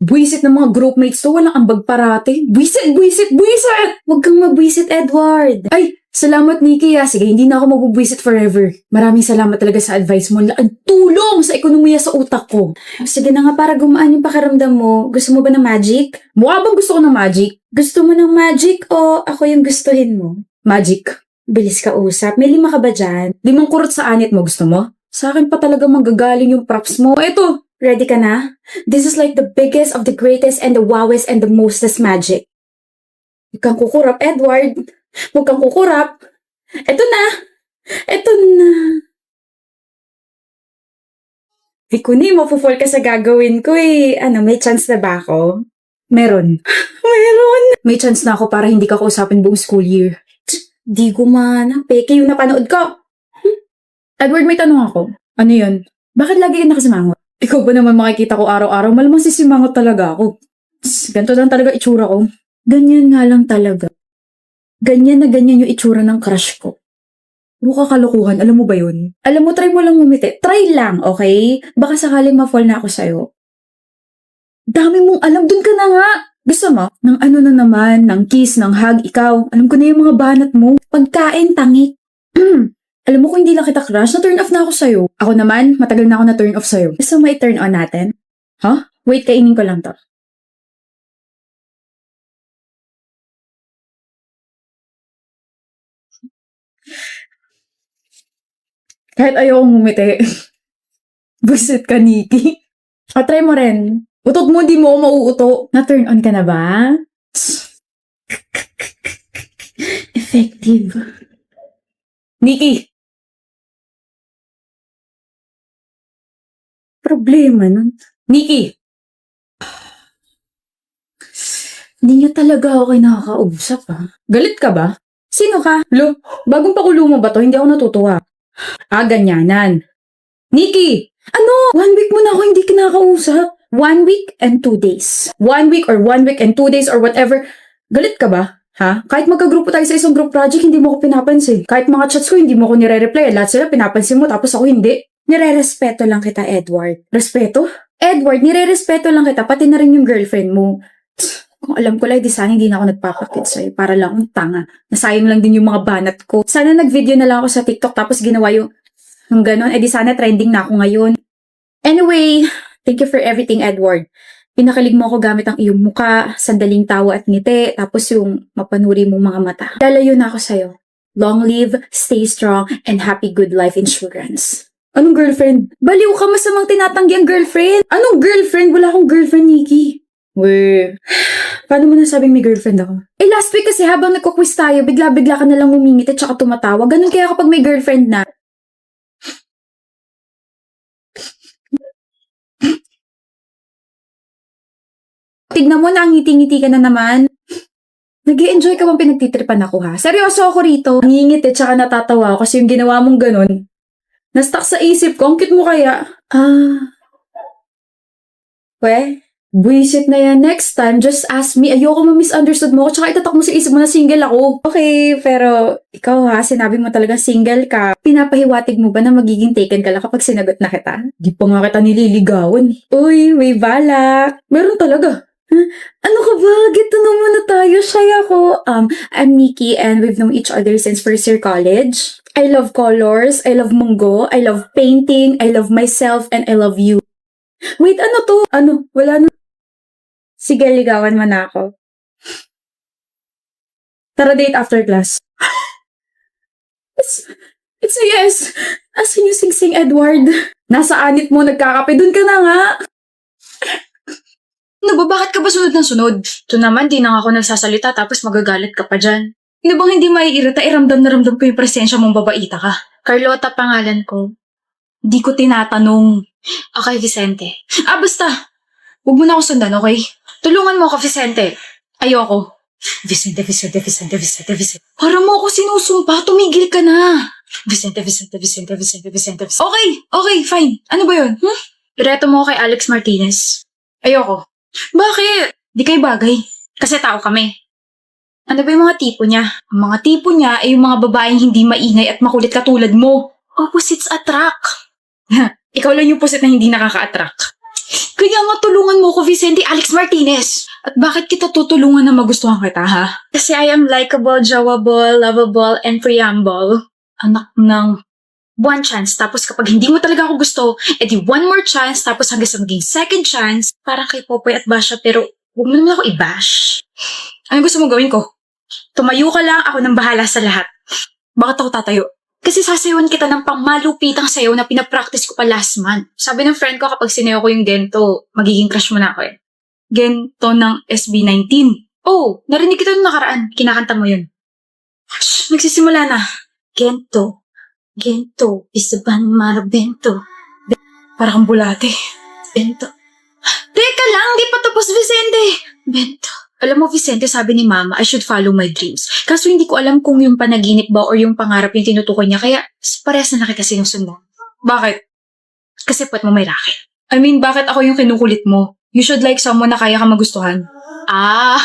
Buwisit ng mga groupmates to, walang ambag parati. Buwisit, buwisit, buwisit! Huwag kang mabwisit, Edward. Ay, salamat, Nikki, ah. Sige, hindi na ako mabubwisit forever. Maraming salamat talaga sa advice mo. Laking tulong sa ekonomiya sa utak ko. Sige na nga, para gumaan yung pakiramdam mo. Gusto mo ba ng magic? Mukha bang gusto ko ng magic? Gusto mo ng magic o ako yung gustuhin mo? Magic. Bilis ka usap. May 5 ka ba dyan? 5 kurot sa anit mo. Gusto mo? Sa akin pa talaga manggagaling yung props mo. Eto! Ready ka na? This is like the biggest of the greatest and the wowest and the mostest magic. Huwag kang kukurap, Edward. Huwag kang kukurap. Eto na! Eto na! Di ko ni mapufall ka sa gagawin ko eh. Ano, may chance na ba ako? Meron. Meron! May chance na ako para hindi ka kausapin buong school year. Di gumana. Peke yung napanood ko. Edward, may tanong ako. Ano yun? Bakit lagi ka nakasimangot? Ikaw ba naman makikita ko araw-araw? Malamang sisimangot talaga ako. Ganito lang talaga itsura ko. Ganyan nga lang talaga. Ganyan na ganyan yung itsura ng crush ko. Mukha kalokohan, alam mo ba yun? Alam mo, try mo lang umiti. Try lang, okay? Baka sakaling ma-fall na ako sa'yo. Dami mong alam, dun ka na nga! Gusto mo? Ng ano na naman, ng kiss, ng hug, ikaw. Alam ko na yung mga banat mo. Pagkain, tangi. Alam mo kung hindi lang kita crush, na-turn off na ako sa'yo. Ako naman, matagal na ako na-turn off sa'yo. Gusto mo i-turn on natin? Huh? Wait, kainin ko lang to. Kahit ayokong umiti. Busit ka, Nikki. O, try mo rin. Utot mo, di mo ako mauuto. Na-turn on ka na ba? Effective. Nikki! Problema nun. Nikki! Hindi niya talaga ako kinakausap, ha? Galit ka ba? Sino ka? Lo, bagong pakulo mo ba to? Hindi ako natutuwa. Ah, ganyanan. Nikki! Ano? 1 week mo na ako hindi kinakausap. 1 week and 2 days. 1 week or 1 week and 2 days or whatever. Galit ka ba? Ha? Kahit magkagrupo tayo sa isang group project, hindi mo ko pinapansin. Kahit mga chats ko, hindi mo ko nire-reply. Lahat sila pinapansin mo, tapos ako hindi. Nire-respeto lang kita, Edward. Respeto? Edward, nire-respeto lang kita, pati na rin yung girlfriend mo. Kung alam ko lang, di sana hindi na ako nagpapakit sa'yo para lang akong tanga. Nasayang lang din yung mga banat ko. Sana nag-video na lang ako sa TikTok tapos ginawa yung ganon. Eh di sana trending na ako ngayon. Anyway, thank you for everything, Edward. Pinakalig mo ako gamit ang iyong muka, sandaling tawa at ngiti, tapos yung mapanuri mong mga mata. Lalayo na ako sa'yo. Long live, stay strong, and happy good life insurance. Anong girlfriend? Baliw ka, masamang tinatanggi ang girlfriend. Anong girlfriend? Wala akong girlfriend, Nikki. Weh, paano mo nasabing may girlfriend ako? Eh last week kasi habang nagko-quiz tayo, bigla-bigla ka nalang umingit at saka tumatawa. Ganun kaya kapag may girlfriend na. Tignan mo na, ngiti-ngiti ka na naman. Nag-i-enjoy ka bang pinagtitripan ako, ha? Seryoso ako rito. Ngingit at saka natatawa ako kasi yung ginawa mong ganun. Na-stuck sa isip ko, ang cute mo kaya. Weh? Buisit na yan. Next time, just ask me. Ayoko ma-misunderstood mo ako. Tsaka itatak mo sa isip mo na single ako. Okay, pero ikaw ha, sinabi mo talaga single ka. Pinapahiwatig mo ba na magiging taken ka lang kapag sinagot na kita? Di pa nga kita nililigawan. Uy, may balak. Meron talaga. Huh? Ano ka ba? Get to know mo na tayo. Shy ako. I'm Nikki and we've known each other since first year college. I love colors. I love munggo. I love painting. I love myself and I love you. Wait, ano to? Ano? Wala na. Sige, ligawan mo na ako. Tara date after class. It's a yes! Asan yung sing-sing, Edward? Nasa anit mo, nagkakape. Dun ka na nga. Ano ba, bakit ka ba sunod ng sunod? Ito naman, di na ako nagsasalita tapos magagalit ka pa dyan. Ano bang hindi maiirita? Ramdam na ramdam ko yung presensya mong babaita ka. Carlota pangalan ko. Di ko tinatanong. Okay, Vicente. Basta. Huwag mo na ako sundan, okay? Tulungan mo ako, Vicente. Ayoko. Vicente. Para mo ako sinusumpa, tumigil ka na. Vicente. Okay, fine. Ano ba yun? Ireto mo kay Alex Martinez. Ayoko. Bakit? Di kayo bagay. Kasi tao kami. Ano ba yung mga tipo niya? Ang mga tipo niya ay yung mga babaeng hindi maingay at makulit katulad mo. Opposites attract. Ikaw lang yung pusit na hindi nakaka-attract. Kaya nga tulungan mo ko, Vicente Alex Martinez. At bakit kita tutulungan na magustuhan kita, ha? Kasi I am likable, jawable, lovable, and preamble. Anak ng... One chance, tapos kapag hindi mo talaga ako gusto, edi one more chance, tapos hanggang sa maging second chance, parang kay Popoy at Basha, pero huwag mo naman ako i-bash. Ano gusto mo gawin ko? Tumayo ka lang, ako nang bahala sa lahat. Bakit ako tatayo? Kasi sasayawan kita ng pangmalupitang sayaw na pinapractice ko pa last month. Sabi ng friend ko kapag sinayaw ko yung gento, magiging crush mo na ako eh. Gento ng SB19. Oh, narinig kita nung nakaraan. Kinakanta mo yun. Shh, nagsisimula na. Gento. Gento. Isaban marabento. Para kang bulate. Bento. Teka lang, di pa tapos, Vicente. Bento. Alam mo, Vicente, sabi ni Mama, I should follow my dreams. Kaso hindi ko alam kung yung panaginip ba or yung pangarap yung tinutukoy niya, kaya parehas na kita sinusundan. Bakit? Kasi puwet mo may racket. I mean, bakit ako yung kinukulit mo? You should like someone na kaya ka magustuhan. Ah,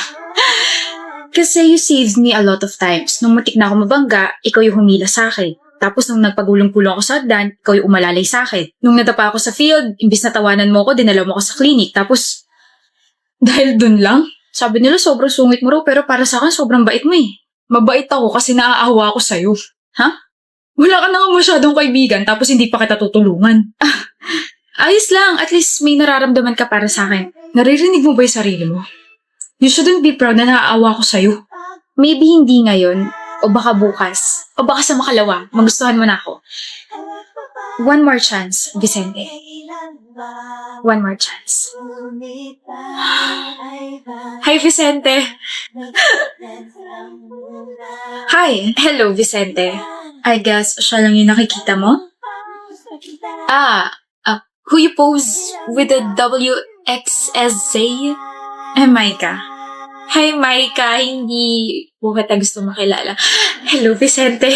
kasi you saved me a lot of times. Nung matik na ako mabangga, ikaw yung humila sa akin. Tapos nung nagpagulong-pulong ako sa hagdan, ikaw yung umalalay sa akin. Nung nadapa ako sa field, imbis na tawanan mo ako, dinala mo ako sa clinic. Tapos, Dahil dun lang? sabi nila sobrang sungit mo raw, pero para sa akin sobrang bait mo eh. Mabait ako kasi naaawa ako sa'yo. Ha? Wala ka na nga masyadong kaibigan tapos hindi pa kita tutulungan. Ayos lang, at least may nararamdaman ka para sa akin. Naririnig mo ba yung sarili mo? You shouldn't be proud na naaawa ko sa'yo. Maybe hindi ngayon, o baka bukas, o baka sa makalawa, magustuhan mo na ako. One more chance, Vicente. One more chance. Hi, Vicente. Hi! Hello, Vicente. I guess siya lang yung nakikita mo? Who you pose with the WXSZ? Maika. Hi, Maika. Hindi po kita gusto makilala. Hello, Vicente.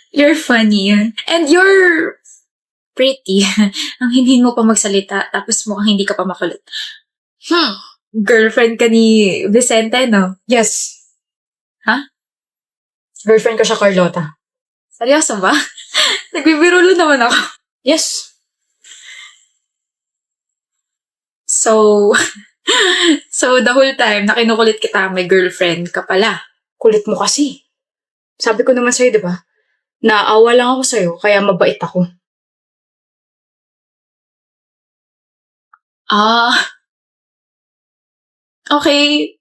You're funny. And you're pretty. Ang hindi mo pa magsalita, tapos mukhang hindi ka pa makulit. Girlfriend ka ni Vicente, no? Yes. Ha? Girlfriend ko siya, Carlota. Seryoso ba? Nagbibiro lang naman ako. Yes. So the whole time na kinukulit kita, may girlfriend ka pala. Kulit mo kasi. Sabi ko naman sa'yo, di ba? Naaawa lang ako sa'yo, kaya mabait ako. Okay.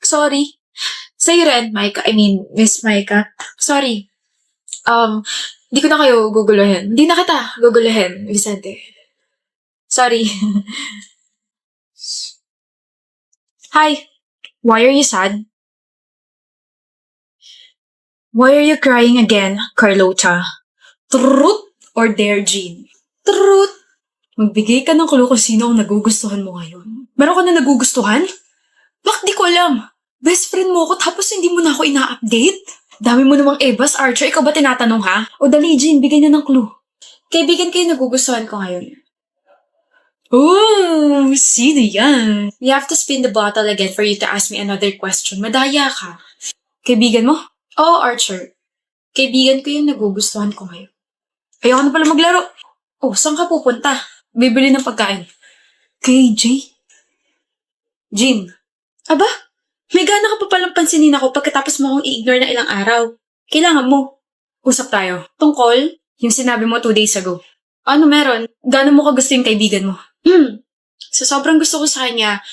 Sorry. Sa'yo rin, Micah. I mean, Miss Micah. Sorry. Di ko na kayo guguluhin. Hindi na kita guguluhin, Vicente. Sorry. Hi. Why are you sad? Why are you crying again, Carlota? Truth or dare, Jean? Truth. Magbigay ka ng clue kung sino ang nagugustuhan mo ngayon. Meron ka na nagugustuhan? Bakit di ko alam? Best friend mo ako tapos hindi mo na ako ina-update? Dami mo namang Evas, Archer. Ikaw ba tinatanong, ha? O dali, Jean, bigay na ng clue. Kaibigan kayo nagugustuhan ko ngayon. Oh, sino yan? You have to spin the bottle again for you to ask me another question. Madaya ka. Kaibigan mo? Oo, Archer. Kaibigan ko yung nagugustuhan ko ngayon. Ayoko na pala maglaro. Oh, saan ka pupunta? Bibili ng pagkain. KJ? Jean? Aba, may gana ka pa palang pansinin ako pagkatapos mo akong i-ignore na ilang araw. Kailangan mo. Usap tayo. Tungkol? Yung sinabi mo 2 days ago. Ano meron? Gano'n mo kagusto yung kaibigan mo? So, sobrang gusto ko sa kanya.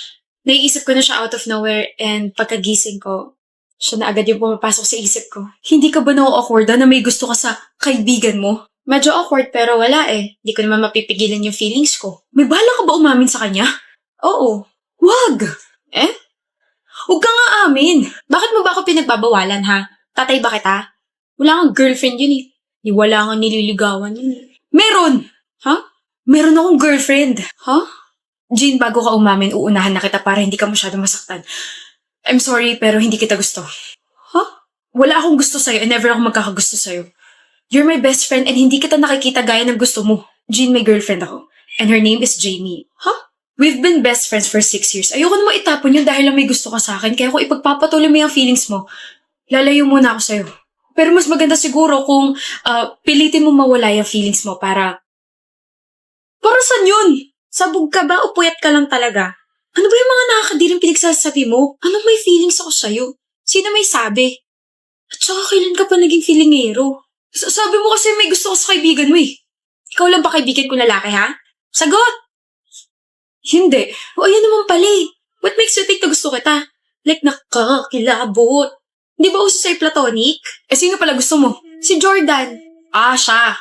Naiisip ko na siya out of nowhere and pagkagising ko, siya na agad yung pumapasok sa isip ko. Hindi ka ba na-awkward na may gusto ka sa kaibigan mo? Medyo awkward pero wala eh. Hindi ko naman mapipigilan yung feelings ko. May bala ka ba umamin sa kanya? Oo. Wag! Eh? Huwag ka nga amin! Bakit mo ba ako pinagbabawalan ha? Tatay ba kita? Wala kang girlfriend yun eh. Wala kang nililigawan yun eh. Meron! Ha? Meron akong girlfriend. Ha? Jean, bago ka umamin, uunahan na kita para hindi ka masyado masaktan. I'm sorry, pero hindi kita gusto. Ha? Wala akong gusto sa'yo and never ako magkakagusto sa'yo. You're my best friend and hindi kita nakikita gaya ng gusto mo. Jean, may girlfriend ako. And her name is Jamie. Ha? We've been best friends for 6 years. Ayoko na maitapon yun dahil lang may gusto ka sa akin. Kaya kung ipagpapatuloy mo yung feelings mo, lalayo muna ako sa'yo. Pero mas maganda siguro kung pilitin mo mawala yung feelings mo para... Para saan yun? Sabog ka ba o puyat ka lang talaga? Ano ba yung mga nakakadiring pinagsasabi mo? Anong may feelings ako sa'yo? Sino may sabi? At saka kailan ka pa naging feelingero? Sabi mo kasi may gusto ko sa kaibigan mo eh. Ikaw lang ba kaibigan ko lalaki ha? Sagot! Hindi. O ayan naman pala eh. What makes you think na gusto kita? Like nakakakilabot. Di ba uso sa'yo platonic? Eh sino pala gusto mo? Si Jordan. Ah, siya.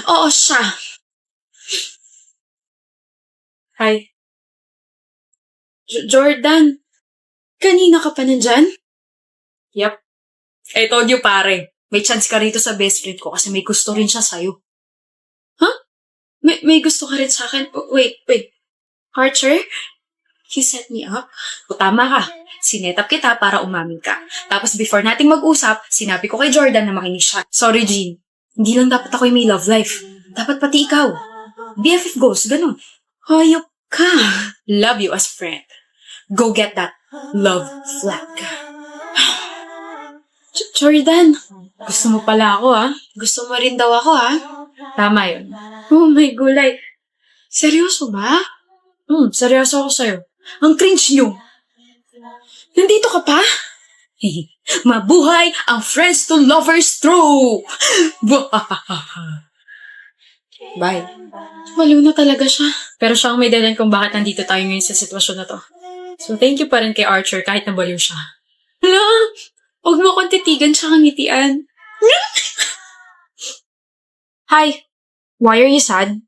Oo, siya. Hi. Jordan. Kanina ka pa nandyan? Yep. I told you pare. May chance ka rito sa best friend ko kasi may gusto rin siya sa'yo. Huh? May gusto ka rin sa akin? Wait. Archer? You set me up? O tama ka. Sinetap kita para umamin ka. Tapos before nating mag-usap, sinabi ko kay Jordan na makinig siya. Sorry, Jean. Hindi lang dapat ako yung may love life. Dapat pati ikaw. BFF goals, ganun. Hayop ka. Love you as friend. Go get that love flag. Jordan, gusto mo pala ako Gusto mo rin daw ako Tama yun. Oh my gulay. Seryoso ba? Seryoso ako sa'yo. Ang cringe nyo. Nandito ka pa? Mabuhay ang friends to lovers trope! Bye. Maliw na talaga siya. Pero siya ang may dahilan kung bakit nandito tayo ngayon sa sitwasyon na to. So thank you pa rin kay Archer kahit nabaliw siya. Hala! Huwag mo akong titigan siya kang ngitian. Hi. Why are you sad?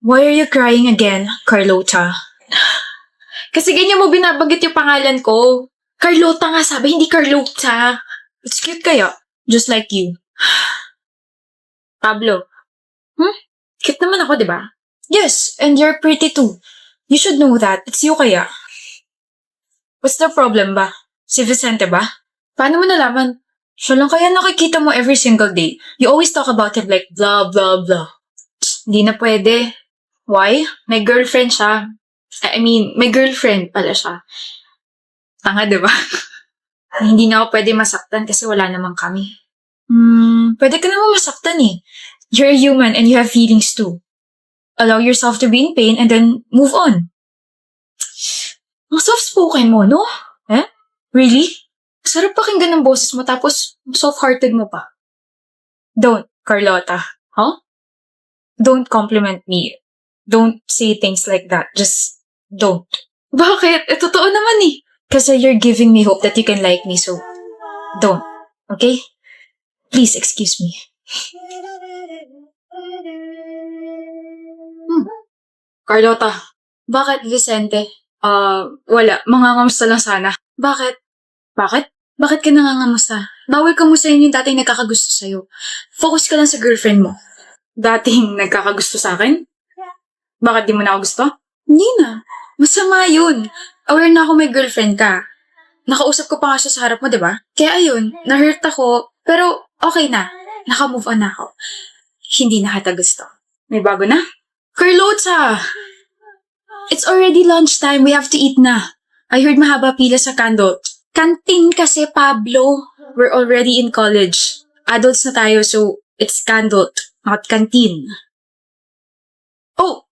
Why are you crying again, Carlota? Kasi ganyan mo binabanggit yung pangalan ko. Carlota nga sabi, hindi Carlota. It's cute kaya. Just like you. Pablo. Cute naman ako, di ba? Yes, and you're pretty too. You should know that. It's you kaya. What's the problem ba? Si Vicente ba? Paano mo nalaman? Siya lang kaya nakikita mo every single day. You always talk about him like blah, blah, blah. Hindi na pwede. Why? May girlfriend siya. May girlfriend pala siya. Tanga, di ba? Hindi na ako pwede masaktan kasi wala namang kami. Pwede ka naman masaktan eh. You're human and you have feelings too. Allow yourself to be in pain and then move on. Ang soft-spoken mo, no? Really? Sarap pakinggan ng boses mo tapos soft-hearted mo pa. Don't, Carlota. Huh? Don't compliment me. Don't say things like that. Just don't. Bakit? Totoo naman eh. Kasi you're giving me hope that you can like me, so don't. Okay? Please excuse me. Carlota. Bakit, Vicente? Wala. Mangangamusta lang sana. Bakit? Bakit ka nangangamusta? Bawal kamustahin yung dating nagkakagusto sa'yo. Focus ka lang sa girlfriend mo. Dating nagkakagusto sa akin? Bakit di mo na ako gusto? Hindi na. Masama yun. Aware na ako may girlfriend ka. Nakausap ko pa nga siya sa harap mo, di ba? Kaya ayun, na-hurt ako. Pero okay na. Naka-move on na ako. Hindi na kita gusto. May bago na? Carlota! It's already lunchtime. We have to eat na. I heard mahaba pila sa candle. Canteen kasi, Pablo. We're already in college. Adults na tayo, so it's candle, not canteen. Oh!